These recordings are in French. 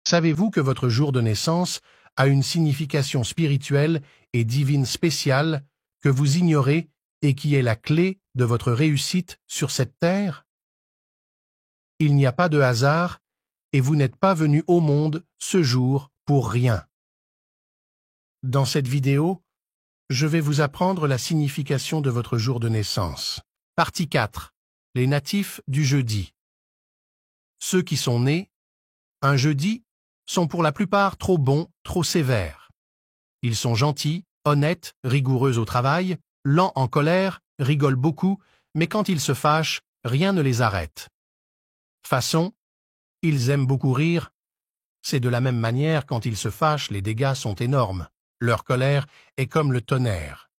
Savez-vous que votre jour de naissance a une signification spirituelle et divine spéciale que vous ignorez et qui est la clé de votre réussite sur cette terre? Il n'y a pas de hasard et vous n'êtes pas venu au monde ce jour pour rien. Dans cette vidéo, je vais vous apprendre la signification de votre jour de naissance. Partie 4. Les natifs du jeudi. Ceux qui sont nés un jeudi sont pour la plupart trop bons, trop sévères. Ils sont gentils, honnêtes, rigoureux au travail, lents en colère, rigolent beaucoup, mais quand ils se fâchent, rien ne les arrête. Façon, ils aiment beaucoup rire. C'est de la même manière, quand ils se fâchent, les dégâts sont énormes. Leur colère est comme le tonnerre.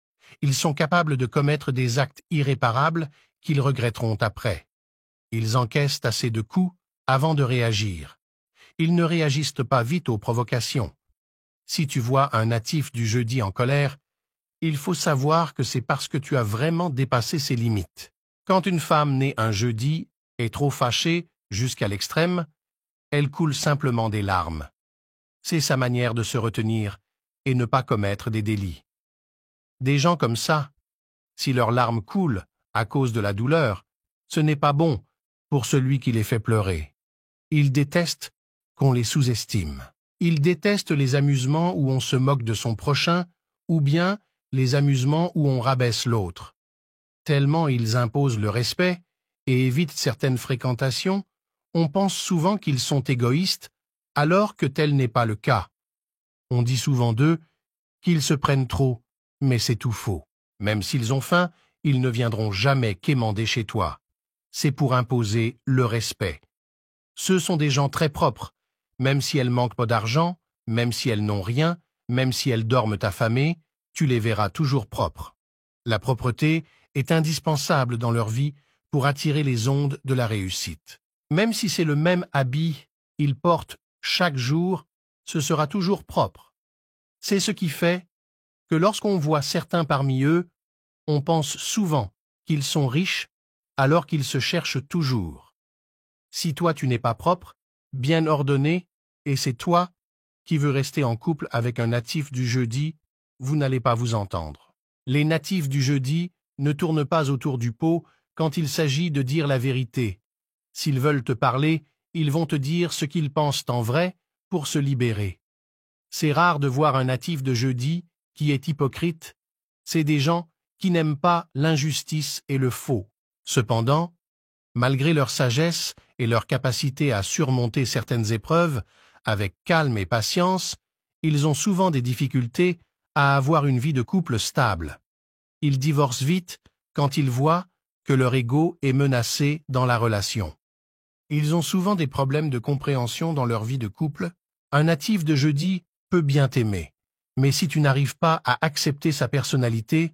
Ils sont capables de commettre des actes irréparables qu'ils regretteront après. Ils encaissent assez de coups avant de réagir. Ils ne réagissent pas vite aux provocations. Si tu vois un natif du jeudi en colère, il faut savoir que c'est parce que tu as vraiment dépassé ses limites. Quand une femme née un jeudi est trop fâchée jusqu'à l'extrême, elle coule simplement des larmes. C'est sa manière de se retenir et ne pas commettre des délits. Des gens comme ça, si leurs larmes coulent à cause de la douleur, ce n'est pas bon pour celui qui les fait pleurer. Ils détestent qu'on les sous-estime. Ils détestent les amusements où on se moque de son prochain ou bien les amusements où on rabaisse l'autre. Tellement ils imposent le respect et évitent certaines fréquentations, on pense souvent qu'ils sont égoïstes alors que tel n'est pas le cas. On dit souvent d'eux qu'ils se prennent trop, mais c'est tout faux. Même s'ils ont faim, ils ne viendront jamais quémander chez toi. C'est pour imposer le respect. Ce sont des gens très propres, même si elles manquent pas d'argent, même si elles n'ont rien, même si elles dorment affamées, tu les verras toujours propres. La propreté est indispensable dans leur vie pour attirer les ondes de la réussite. Même si c'est le même habit ils portent chaque jour, ce sera toujours propre. C'est ce qui fait que lorsqu'on voit certains parmi eux, on pense souvent qu'ils sont riches alors qu'ils se cherchent toujours. Si toi tu n'es pas propre, bien ordonné, et c'est toi qui veux rester en couple avec un natif du jeudi, vous n'allez pas vous entendre. Les natifs du jeudi ne tournent pas autour du pot quand il s'agit de dire la vérité. S'ils veulent te parler, ils vont te dire ce qu'ils pensent en vrai pour se libérer. C'est rare de voir un natif de jeudi qui est hypocrite. C'est des gens qui n'aiment pas l'injustice et le faux. Cependant, malgré leur sagesse et leur capacité à surmonter certaines épreuves, avec calme et patience, ils ont souvent des difficultés à avoir une vie de couple stable. Ils divorcent vite quand ils voient que leur ego est menacé dans la relation. Ils ont souvent des problèmes de compréhension dans leur vie de couple. Un natif de jeudi peut bien t'aimer, mais si tu n'arrives pas à accepter sa personnalité,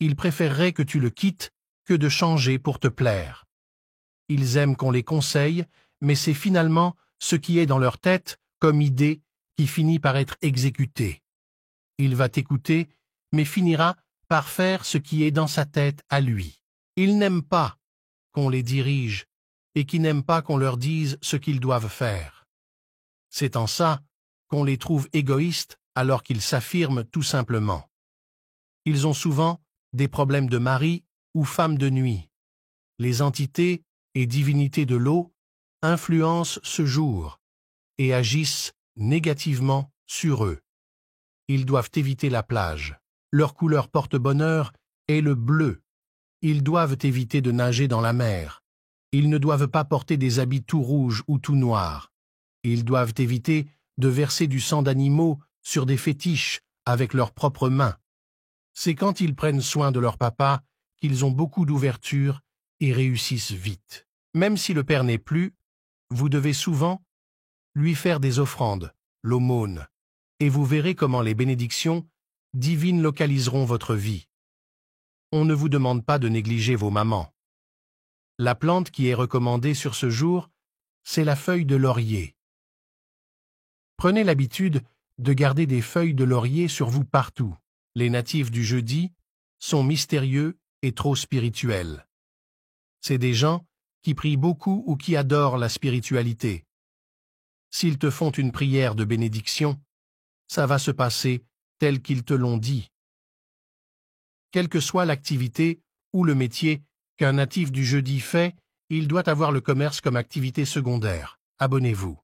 il préférerait que tu le quittes que de changer pour te plaire. Ils aiment qu'on les conseille, mais c'est finalement ce qui est dans leur tête comme idée qui finit par être exécuté. Il va t'écouter, mais finira par faire ce qui est dans sa tête à lui. Ils n'aiment pas qu'on les dirige et qui n'aiment pas qu'on leur dise ce qu'ils doivent faire. C'est en ça qu'on les trouve égoïstes alors qu'ils s'affirment tout simplement. Ils ont souvent des problèmes de mari ou femme de nuit. Les entités et divinités de l'eau influencent ce jour et agissent négativement sur eux. Ils doivent éviter la plage. Leur couleur porte-bonheur est le bleu. Ils doivent éviter de nager dans la mer. Ils ne doivent pas porter des habits tout rouges ou tout noirs. Ils doivent éviter de verser du sang d'animaux sur des fétiches avec leurs propres mains. C'est quand ils prennent soin de leur papa qu'ils ont beaucoup d'ouverture et réussissent vite. Même si le père n'est plus, vous devez souvent lui faire des offrandes, l'aumône, et vous verrez comment les bénédictions divines localiseront votre vie. On ne vous demande pas de négliger vos mamans. La plante qui est recommandée sur ce jour, c'est la feuille de laurier. Prenez l'habitude de garder des feuilles de laurier sur vous partout. Les natifs du jeudi sont mystérieux et trop spirituels. C'est des gens qui prient beaucoup ou qui adorent la spiritualité. S'ils te font une prière de bénédiction, ça va se passer tel qu'ils te l'ont dit. Quelle que soit l'activité ou le métier qu'un natif du jeudi fait, il doit avoir le commerce comme activité secondaire. Abonnez-vous.